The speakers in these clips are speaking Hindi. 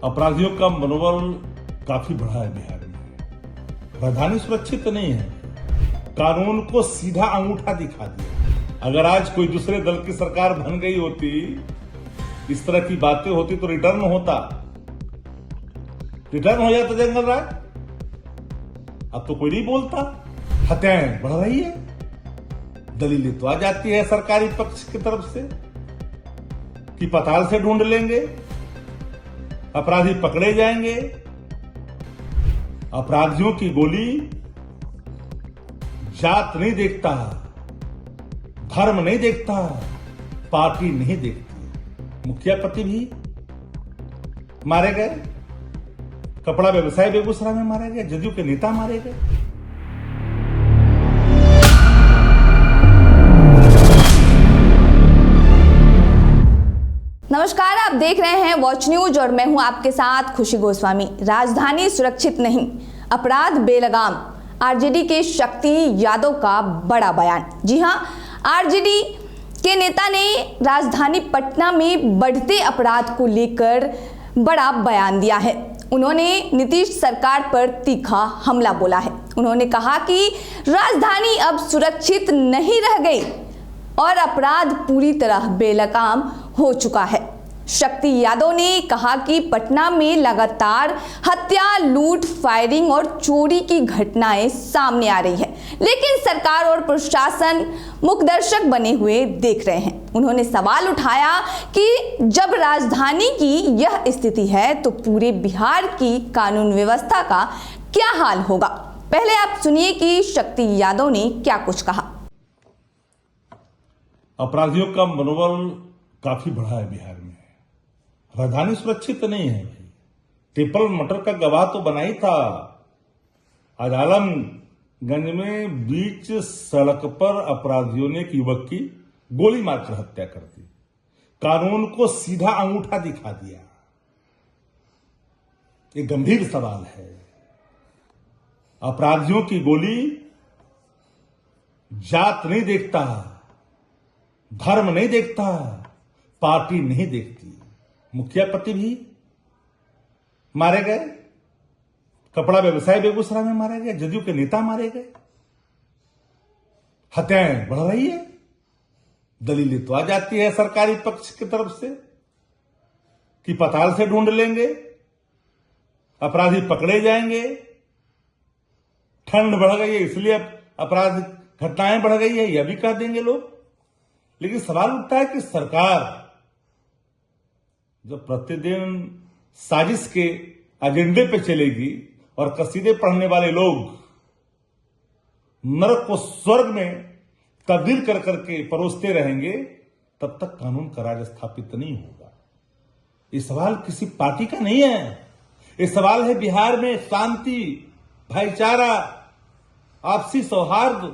अपराधियों का मनोबल काफी बढ़ा है बिहार में। राजधानी सुरक्षित नहीं है, कानून को सीधा अंगूठा दिखा दिया। अगर आज कोई दूसरे दल की सरकार बन गई होती, इस तरह की बातें होती तो रिटर्न हो जाता जंगल राज। अब तो कोई नहीं बोलता, हत्याएं बढ़ रही है, दलीलें तो आ जाती है सरकारी पक्ष की तरफ से कि पताल से ढूंढ लेंगे, अपराधी पकड़े जाएंगे। अपराधियों की गोली जात नहीं देखता, धर्म नहीं देखता, पार्टी नहीं देखती। मुखिया पति भी मारे गए, कपड़ा व्यवसाय बेगूसराय में मारे गए, जदयू के नेता मारे गए। नमस्कार, आप देख रहे हैं वॉच न्यूज और मैं हूं आपके साथ खुशी गोस्वामी। राजधानी सुरक्षित नहीं, अपराध बेलगाम, आरजेडी के शक्ति यादव का बड़ा बयान। जी हां, आरजेडी के नेता ने राजधानी पटना में बढ़ते अपराध को लेकर बड़ा बयान दिया है। उन्होंने नीतीश सरकार पर तीखा हमला बोला है। उन्होंने कहा कि राजधानी अब सुरक्षित नहीं रह गई और अपराध पूरी तरह बेलगाम हो चुका है। शक्ति यादव ने कहा कि पटना में लगातार हत्या, लूट, फायरिंग और चोरी की घटनाएं सामने आ रही है, लेकिन सरकार और प्रशासन मूकदर्शक बने हुए देख रहे हैं। उन्होंने सवाल उठाया कि जब राजधानी की यह स्थिति है तो पूरे बिहार की कानून व्यवस्था का क्या हाल होगा। पहले आप सुनिए कि शक्ति यादव ने क्या कुछ कहा। अपराधियों का मनोबल काफी बढ़ा है बिहार में। राजधानी सुरक्षित नहीं है भाई। ट्रिपल मर्डर का गवाह तो बना ही था। आज आलमगंज में बीच सड़क पर अपराधियों ने एक युवक की गोली मारकर हत्या कर दी। कानून को सीधा अंगूठा दिखा दिया। एक गंभीर सवाल है। अपराधियों की गोली जात नहीं देखता, धर्म नहीं देखता, पार्टी नहीं देखती। मुखिया पति भी मारे गए, कपड़ा व्यवसाय बेगूसराय में मारे गए, जदयू के नेता मारे गए। हत्याएं बढ़ रही है, दलीलें तो आ जाती है सरकारी पक्ष की तरफ से कि पताल से ढूंढ लेंगे, अपराधी पकड़े जाएंगे। ठंड बढ़ गई है इसलिए अपराध घटनाएं बढ़ गई है, यह भी कह देंगे लोग। लेकिन सवाल उठता है कि सरकार जब प्रतिदिन साजिश के एजेंडे पे चलेगी और कसीदे पढ़ने वाले लोग नरक को स्वर्ग में तब्दील कर करके परोसते रहेंगे, तब तक कानून का राज स्थापित नहीं होगा। ये सवाल किसी पार्टी का नहीं है। ये सवाल है बिहार में शांति, भाईचारा, आपसी सौहार्द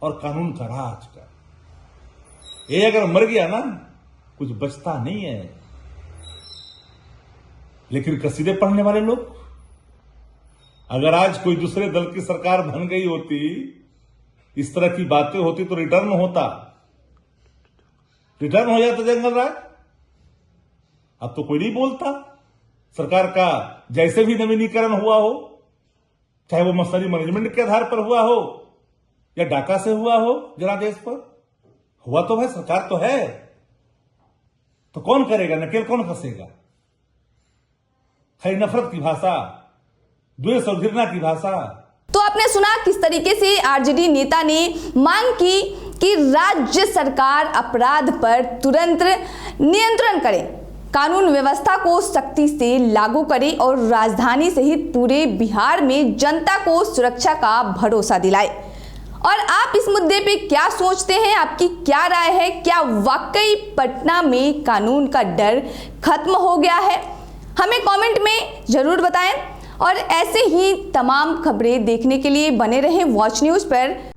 और कानून का राज का। ये अगर मर गया ना, कुछ बचता नहीं है। लेकिन कसीदे पढ़ने वाले लोग, अगर आज कोई दूसरे दल की सरकार बन गई होती, इस तरह की बातें होती तो रिटर्न हो जाता जंगल राज। अब तो कोई नहीं बोलता। सरकार का जैसे भी नवीनीकरण हुआ हो, चाहे वो मसरी मैनेजमेंट के आधार पर हुआ हो या डाका से हुआ हो, जनादेश पर हुआ, तो भाई सरकार तो है, तो कौन करेगा, नकेल कौन फंसेगा। है नफरत की भाषा, द्वेष और घृणा की भाषा। तो आपने सुना किस तरीके से आरजेडी नेता ने मांग की कि राज्य सरकार अपराध पर तुरंत नियंत्रण करे, कानून व्यवस्था को सख्ती से लागू करे और राजधानी सहित पूरे बिहार में जनता को सुरक्षा का भरोसा दिलाए। और आप इस मुद्दे पे क्या सोचते हैं, आपकी क्या राय है? क्या वाकई पटना में कानून का डर खत्म हो गया है? हमें कमेंट में जरूर बताएं और ऐसे ही तमाम खबरें देखने के लिए बने रहें वॉच न्यूज़ पर।